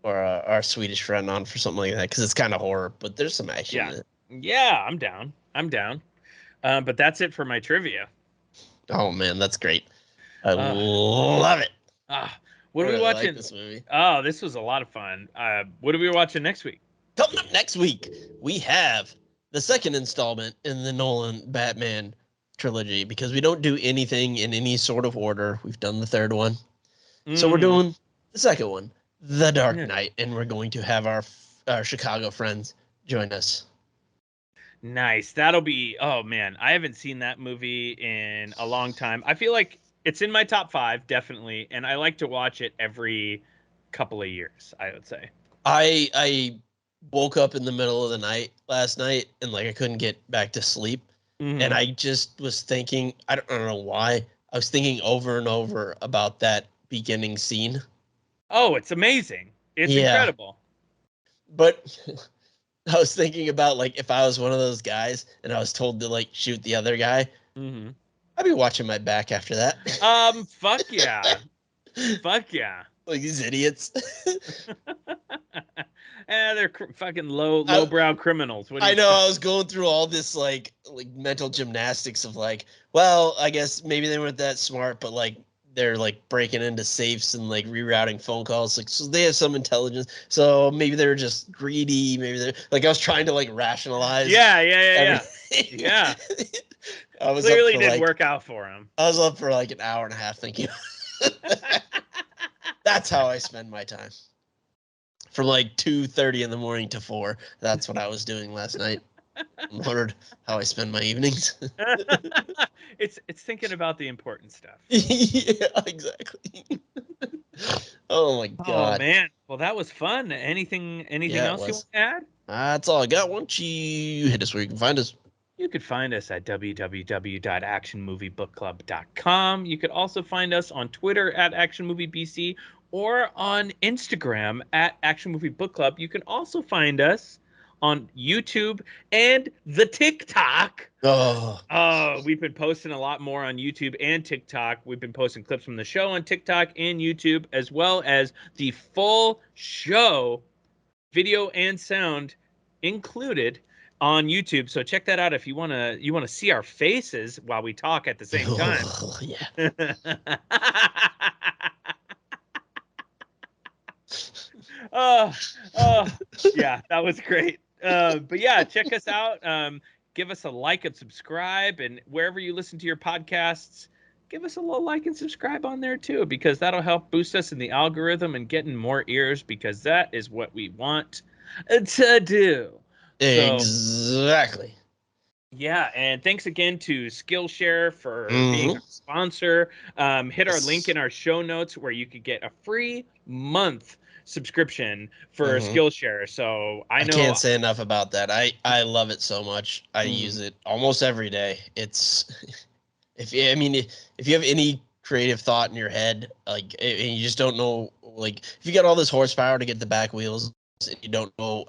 our Swedish friend on for something like that, because it's kind of horror, but there's some action in it. Yeah, I'm down. But that's it for my trivia. Oh man, that's great. I love it. What are we watching? Like this movie. Oh, this was a lot of fun. What are we watching next week? Coming up next week, we have the second installment in the Nolan Batman trilogy, because we don't do anything in any sort of order. We've done the third one. So we're doing the second one, The Dark Knight, and we're going to have our Chicago friends join us. Nice. That'll be, oh man, I haven't seen that movie in a long time. I feel like it's in my top 5, definitely, and I like to watch it every couple of years, I would say. I woke up in the middle of the night last night, and like I couldn't get back to sleep. And I just was thinking, I don't know why, I was thinking over and over about that beginning scene. Oh, it's amazing. It's incredible. But I was thinking about, like, if I was one of those guys and I was told to, like, shoot the other guy, I'd be watching my back after that. Fuck yeah. Fuck yeah. Like these idiots. They're fucking lowbrow criminals. I know. I was going through all this like mental gymnastics of like, well, I guess maybe they weren't that smart, but like they're like breaking into safes and like rerouting phone calls. Like, so they have some intelligence. So maybe they're just greedy. Maybe they're like, I was trying to like rationalize. Yeah. I was clearly didn't work out for him. I was up for like an hour and a half thinking. That's how I spend my time. From like 2:30 in the morning to 4. That's what I was doing last night. I wondered how I spend my evenings. It's thinking about the important stuff. Yeah, exactly. Oh my god. Oh man. Well, that was fun. Anything else you want to add? That's all I got. Why don't you hit us where you can find us? You could find us at www.actionmoviebookclub.com. You could also find us on Twitter at ActionMovieBC or on Instagram at Action Movie Book Club. You can also find us on YouTube and the TikTok. We've been posting a lot more on YouTube and TikTok. We've been posting clips from the show on TikTok and YouTube, as well as the full show video and sound included on YouTube. So check that out if you want to see our faces while we talk at the same time. Oh, yeah. Yeah, that was great. But yeah, check us out. Give us a like and subscribe, and wherever you listen to your podcasts, give us a little like and subscribe on there too, because that'll help boost us in the algorithm and getting more ears, because that is what we want to do. Exactly. Yeah, and thanks again to Skillshare for being our sponsor. Hit our link in our show notes where you could get a free month subscrition for Skillshare. So I can't say enough about that. I love it so much. I use it almost every day. It's if you have any creative thought in your head, like, and you just don't know, like, if you got all this horsepower to get the back wheels and you don't know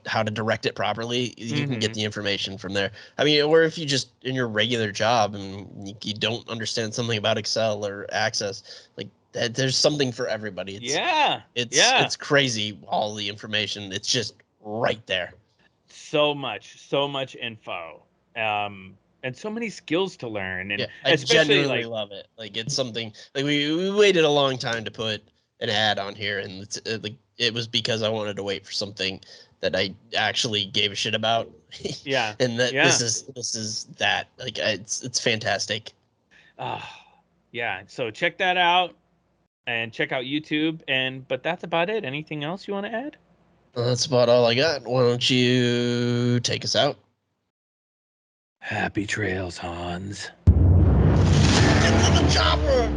how to direct it properly, you can get the information from there. I mean, or if you just in your regular job and you don't understand something about Excel or Access, like that, there's something for everybody. It's crazy, all the information. It's just right there. So much info. And so many skills to learn. And I genuinely love it. Like, it's something, like, we waited a long time to put an ad on here, and it was because I wanted to wait for something that I actually gave a shit about. Yeah. And that this is that. Like, it's fantastic. Yeah. So check that out, and check out YouTube. But that's about it. Anything else you want to add? Well, that's about all I got. Why don't you take us out? Happy trails, Hans. Get to the chopper!